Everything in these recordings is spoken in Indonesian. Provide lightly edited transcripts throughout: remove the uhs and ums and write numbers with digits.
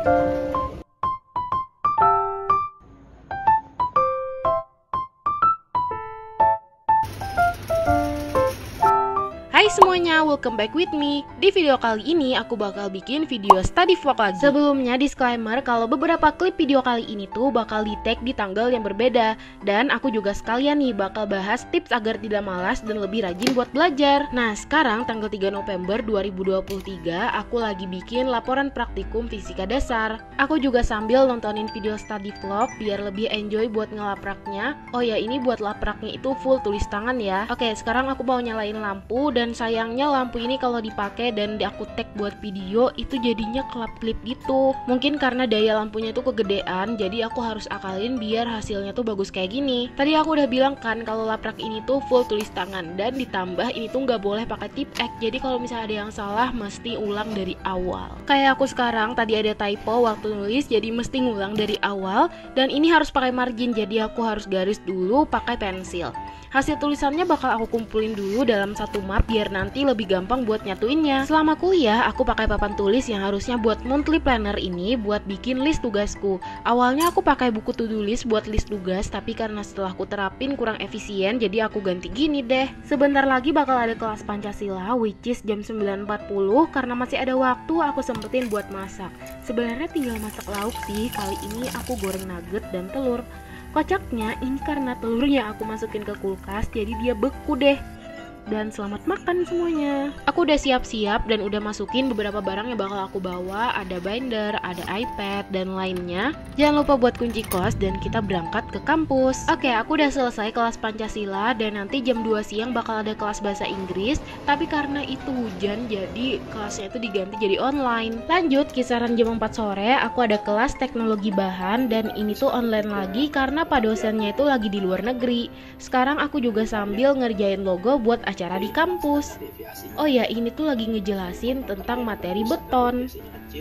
Hai semuanya, welcome back with me. Di video kali ini aku bakal bikin video study vlog lagi. Sebelumnya disclaimer kalau beberapa klip video kali ini tuh bakal di tag di tanggal yang berbeda. Dan aku juga sekalian nih bakal bahas tips agar tidak malas dan lebih rajin buat belajar. Nah sekarang tanggal 3 November 2023 aku lagi bikin laporan praktikum fisika dasar. Aku juga sambil nontonin video study vlog biar lebih enjoy buat ngelapraknya. Oh ya, ini buat lapraknya itu full tulis tangan ya. Oke, sekarang aku mau nyalain lampu. Dan sayangnya lampu ini kalau dipakai dan aku tag buat video itu jadinya kelap-kelip gitu. Mungkin karena daya lampunya itu kegedean, jadi aku harus akalin biar hasilnya tuh bagus kayak gini. Tadi aku udah bilang kan kalau laprak ini tuh full tulis tangan, dan ditambah ini tuh nggak boleh pakai tip X. Jadi kalau misalnya ada yang salah mesti ulang dari awal. Kayak aku sekarang tadi ada typo waktu nulis, jadi mesti ngulang dari awal. Dan ini harus pakai margin, jadi aku harus garis dulu pakai pensil. Hasil tulisannya bakal aku kumpulin dulu dalam satu map biar nanti lebih gampang buat nyatuinnya. Selama kuliah, aku pakai papan tulis yang harusnya buat monthly planner ini buat bikin list tugasku. Awalnya aku pakai buku to-do list buat list tugas, tapi karena setelah aku terapin kurang efisien, jadi aku ganti gini deh. Sebentar lagi bakal ada kelas Pancasila, which is jam 9.40, karena masih ada waktu aku sempetin buat masak. Sebenarnya tinggal masak lauk sih, kali ini aku goreng nugget dan telur. Kocaknya ini karena telurnya aku masukin ke kulkas jadi dia beku deh. Dan selamat makan semuanya. Aku udah siap-siap dan udah masukin beberapa barang yang bakal aku bawa. Ada binder, ada iPad, dan lainnya. Jangan lupa buat kunci kos dan kita berangkat ke kampus. Oke, aku udah selesai kelas Pancasila. Dan nanti jam 2 siang bakal ada kelas bahasa Inggris. Tapi karena itu hujan, jadi kelasnya itu diganti jadi online. Lanjut, kisaran jam 4 sore aku ada kelas teknologi bahan. Dan ini tuh online lagi karena pak dosennya itu lagi di luar negeri. Sekarang aku juga sambil ngerjain logo buat acara di kampus. Oh ya, ini tuh lagi ngejelasin tentang materi beton.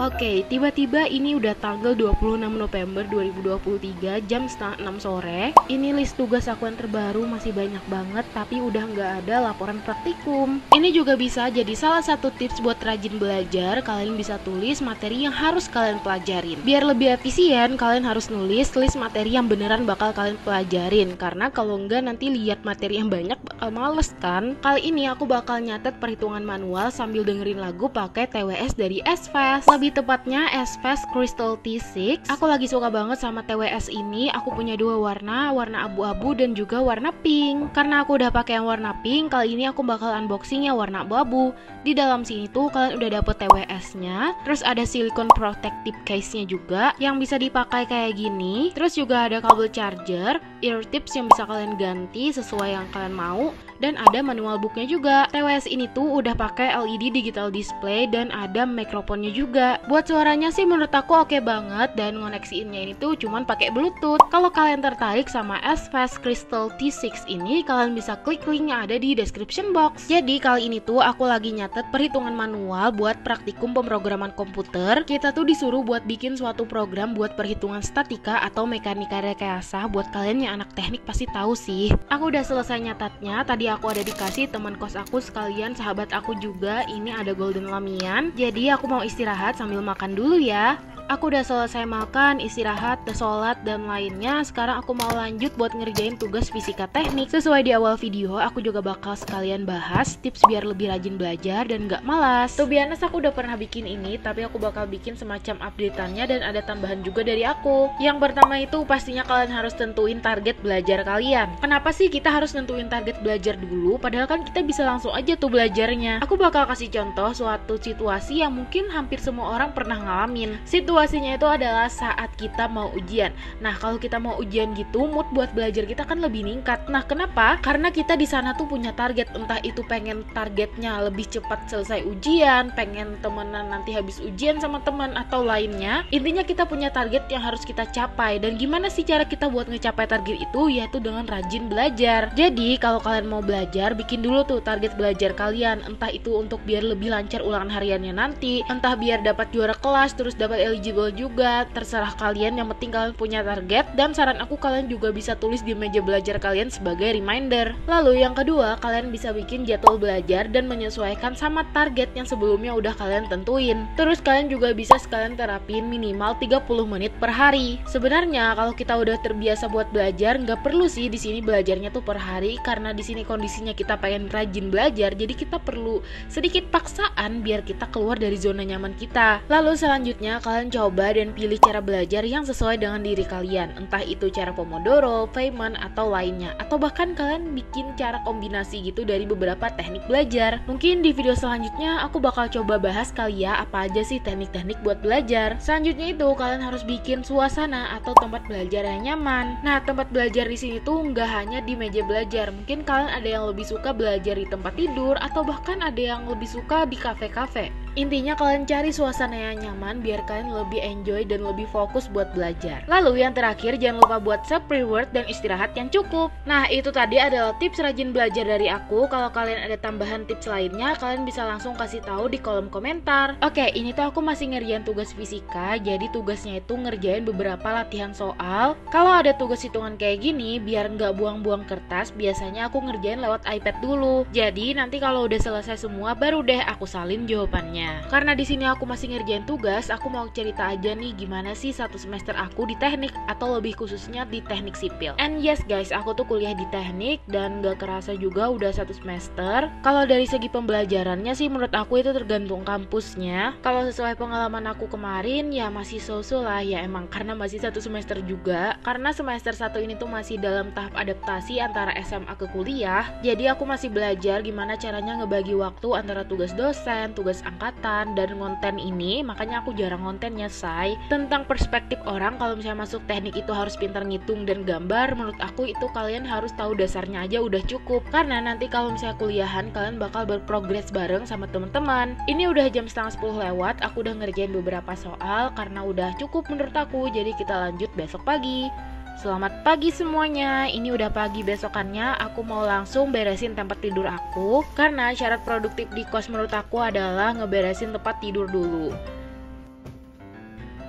Oke, tiba-tiba ini udah tanggal 26 November 2023 jam setengah 6 sore. Ini list tugas aku yang terbaru masih banyak banget, tapi udah nggak ada laporan praktikum. Ini juga bisa jadi salah satu tips buat rajin belajar. Kalian bisa tulis materi yang harus kalian pelajarin. Biar lebih efisien, kalian harus nulis list materi yang beneran bakal kalian pelajarin. Karena kalau nggak nanti lihat materi yang banyak bakal males kan. Kali ini aku bakal nyatet perhitungan manual sambil dengerin lagu pakai TWS dari S-Fast. Lebih tepatnya S-Fast Crystal T6. Aku lagi suka banget sama TWS ini. Aku punya dua warna abu-abu dan juga warna pink. Karena aku udah pakai yang warna pink, kali ini aku bakal unboxing yang warna abu-abu. Di dalam sini tuh kalian udah dapet TWS-nya. Terus ada silicone protective case-nya juga yang bisa dipakai kayak gini. Terus juga ada kabel charger, ear tips yang bisa kalian ganti sesuai yang kalian mau. Dan ada manual booknya juga. TWS ini tuh udah pakai LED digital display dan ada mikrofonnya juga. Buat suaranya sih menurut aku oke banget, dan ngoneksiinnya ini tuh cuman pakai Bluetooth. Kalau kalian tertarik sama S-Fast Crystal T6 ini, kalian bisa klik link yang ada di description box. Jadi kali ini tuh aku lagi nyatet perhitungan manual buat praktikum pemrograman komputer. Kita tuh disuruh buat bikin suatu program buat perhitungan statika atau mekanika rekayasa. Buat kalian yang anak teknik pasti tahu sih. Aku udah selesai nyatatnya. Tadi aku ada dikasih teman kos aku sekalian sahabat aku juga. Ini ada golden lamian. Jadi aku mau istirahat sambil makan dulu ya. Aku udah selesai makan, istirahat, sholat, dan lainnya. Sekarang aku mau lanjut buat ngerjain tugas fisika teknik. Sesuai di awal video, aku juga bakal sekalian bahas tips biar lebih rajin belajar dan gak malas. To be honest, aku udah pernah bikin ini, tapi aku bakal bikin semacam updateannya dan ada tambahan juga dari aku. Yang pertama itu pastinya kalian harus tentuin target belajar kalian. Kenapa sih kita harus nentuin target belajar dulu? Padahal kan kita bisa langsung aja tuh belajarnya. Aku bakal kasih contoh suatu situasi yang mungkin hampir semua orang pernah ngalamin. Situasinya itu adalah saat kita mau ujian. Nah, kalau kita mau ujian gitu, mood buat belajar kita kan lebih meningkat. Nah, kenapa? Karena kita di sana tuh punya target. Entah itu pengen targetnya lebih cepat selesai ujian, pengen temenan nanti habis ujian sama teman, atau lainnya. Intinya kita punya target yang harus kita capai. Dan gimana sih cara kita buat ngecapai target itu? Yaitu dengan rajin belajar. Jadi, kalau kalian mau belajar, bikin dulu tuh target belajar kalian. Entah itu untuk biar lebih lancar ulangan hariannya nanti, entah biar dapat juara kelas, terus dapat eligibility manageable juga, terserah kalian, yang penting kalian punya target. Dan saran aku, kalian juga bisa tulis di meja belajar kalian sebagai reminder. Lalu yang kedua, kalian bisa bikin jadwal belajar dan menyesuaikan sama target yang sebelumnya udah kalian tentuin. Terus kalian juga bisa sekalian terapin minimal 30 menit per hari. Sebenarnya kalau kita udah terbiasa buat belajar, nggak perlu sih di sini belajarnya tuh per hari, karena di sini kondisinya kita pengen rajin belajar, jadi kita perlu sedikit paksaan biar kita keluar dari zona nyaman kita. Lalu selanjutnya kalian coba dan pilih cara belajar yang sesuai dengan diri kalian, entah itu cara Pomodoro, Feynman, atau lainnya, atau bahkan kalian bikin cara kombinasi gitu dari beberapa teknik belajar. Mungkin di video selanjutnya aku bakal coba bahas kali ya apa aja sih teknik-teknik buat belajar. Selanjutnya itu kalian harus bikin suasana atau tempat belajar yang nyaman. Nah, tempat belajar di sini tuh nggak hanya di meja belajar. Mungkin kalian ada yang lebih suka belajar di tempat tidur, atau bahkan ada yang lebih suka di kafe-kafe. Intinya kalian cari suasana yang nyaman biar kalian lebih enjoy dan lebih fokus buat belajar. Lalu yang terakhir, jangan lupa buat self reward dan istirahat yang cukup. Nah, itu tadi adalah tips rajin belajar dari aku. Kalau kalian ada tambahan tips lainnya, kalian bisa langsung kasih tahu di kolom komentar. Oke, ini tuh aku masih ngerjain tugas fisika. Jadi tugasnya itu ngerjain beberapa latihan soal. Kalau ada tugas hitungan kayak gini, biar nggak buang-buang kertas, biasanya aku ngerjain lewat iPad dulu. Jadi nanti kalau udah selesai semua, baru deh aku salin jawabannya. Karena di sini aku masih ngerjain tugas, aku mau cerita aja nih gimana sih satu semester aku di teknik, atau lebih khususnya di teknik sipil. And yes guys, aku tuh kuliah di teknik dan gak kerasa juga udah satu semester. Kalau dari segi pembelajarannya sih menurut aku itu tergantung kampusnya. Kalau sesuai pengalaman aku kemarin ya masih so-so lah ya, emang karena masih satu semester juga. Karena semester 1 ini tuh masih dalam tahap adaptasi antara SMA ke kuliah. Jadi aku masih belajar gimana caranya ngebagi waktu antara tugas dosen, tugas angkatan, dan ngonten ini. Makanya aku jarang ngontennya, say. Tentang perspektif orang kalau misalnya masuk teknik itu harus pintar ngitung dan gambar, menurut aku itu kalian harus tahu dasarnya aja udah cukup. Karena nanti kalau misalnya kuliahan, kalian bakal berprogres bareng sama teman-teman. Ini udah jam 9:30 lewat, aku udah ngerjain beberapa soal karena udah cukup menurut aku. Jadi kita lanjut besok pagi. Selamat pagi semuanya, ini udah pagi besokannya, aku mau langsung beresin tempat tidur aku. Karena syarat produktif di kos menurut aku adalah ngeberesin tempat tidur dulu.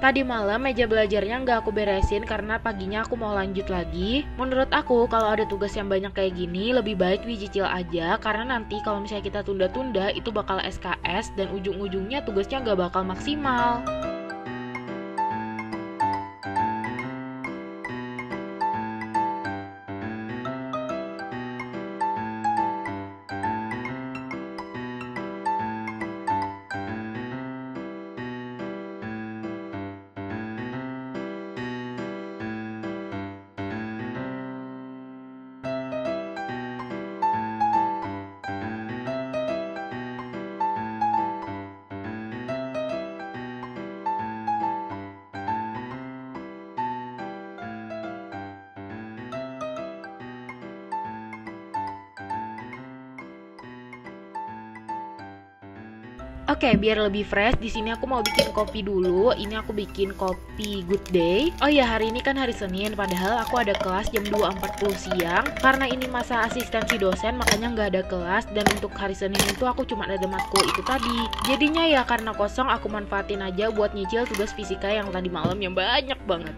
Tadi malam meja belajarnya nggak aku beresin karena paginya aku mau lanjut lagi. Menurut aku kalau ada tugas yang banyak kayak gini, lebih baik dicicil aja. Karena nanti kalau misalnya kita tunda-tunda, itu bakal SKS dan ujung-ujungnya tugasnya nggak bakal maksimal. Oke, biar lebih fresh, di sini aku mau bikin kopi dulu. Ini aku bikin kopi Good Day. Oh ya, hari ini kan hari Senin, padahal aku ada kelas jam 2.40 siang. Karena ini masa asistensi dosen, makanya nggak ada kelas. Dan untuk hari Senin itu aku cuma ada matkul itu tadi. Jadinya ya karena kosong, aku manfaatin aja buat nyicil tugas fisika yang tadi malam yang banyak banget.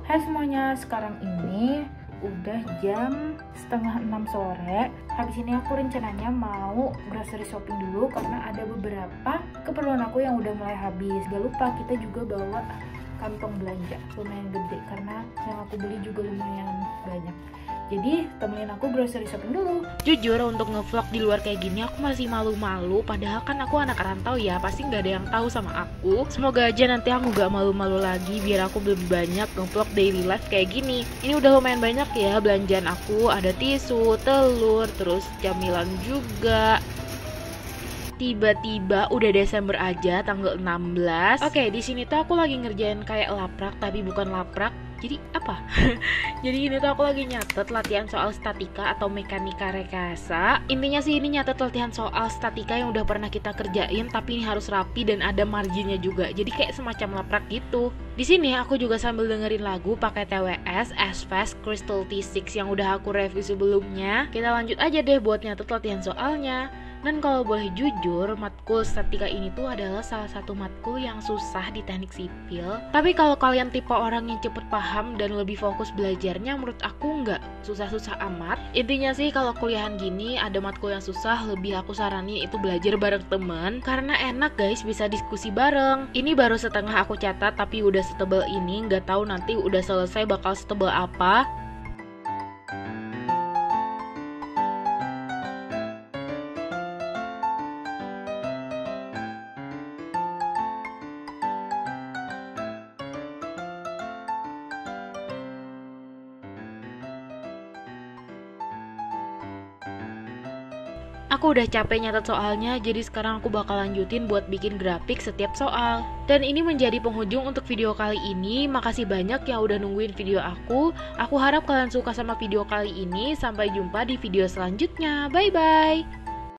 Hai semuanya, sekarang ini udah jam 5:30 sore. Habis ini aku rencananya mau grocery shopping dulu karena ada beberapa keperluan aku yang udah mulai habis. Gak lupa kita juga bawa kantong belanja lumayan gede karena yang aku beli juga lumayan banyak. Jadi temenin aku grocery shopping dulu. Jujur untuk ngevlog di luar kayak gini aku masih malu-malu, padahal kan aku anak rantau ya, pasti nggak ada yang tahu sama aku. Semoga aja nanti aku nggak malu-malu lagi, biar aku lebih banyak ngevlog daily life kayak gini. Ini udah lumayan banyak ya belanjaan aku, ada tisu, telur, terus camilan juga. Tiba-tiba udah Desember aja, tanggal 16. Oke, di sini tuh aku lagi ngerjain kayak laprak, tapi bukan laprak. Jadi apa? Jadi ini tuh aku lagi nyatet latihan soal statika atau mekanika rekayasa. Intinya sih ini nyatet latihan soal statika yang udah pernah kita kerjain, tapi ini harus rapi dan ada marginnya juga. Jadi kayak semacam laprak gitu. Di sini aku juga sambil dengerin lagu pakai TWS S-Fast Crystal T6 yang udah aku review sebelumnya. Kita lanjut aja deh buat nyatet latihan soalnya. Dan kalau boleh jujur, matkul statika ini tuh adalah salah satu matkul yang susah di teknik sipil. Tapi kalau kalian tipe orang yang cepet paham dan lebih fokus belajarnya, menurut aku nggak susah-susah amat. Intinya sih kalau kuliahan gini ada matkul yang susah, lebih aku saranin itu belajar bareng temen. Karena enak guys, bisa diskusi bareng. Ini baru setengah aku catat, tapi udah setebal ini. Nggak tahu nanti udah selesai bakal setebal apa. Aku udah capek nyatet soalnya, jadi sekarang aku bakal lanjutin buat bikin grafik setiap soal. Dan ini menjadi penghujung untuk video kali ini. Makasih banyak yang udah nungguin video aku. Aku harap kalian suka sama video kali ini. Sampai jumpa di video selanjutnya. Bye-bye!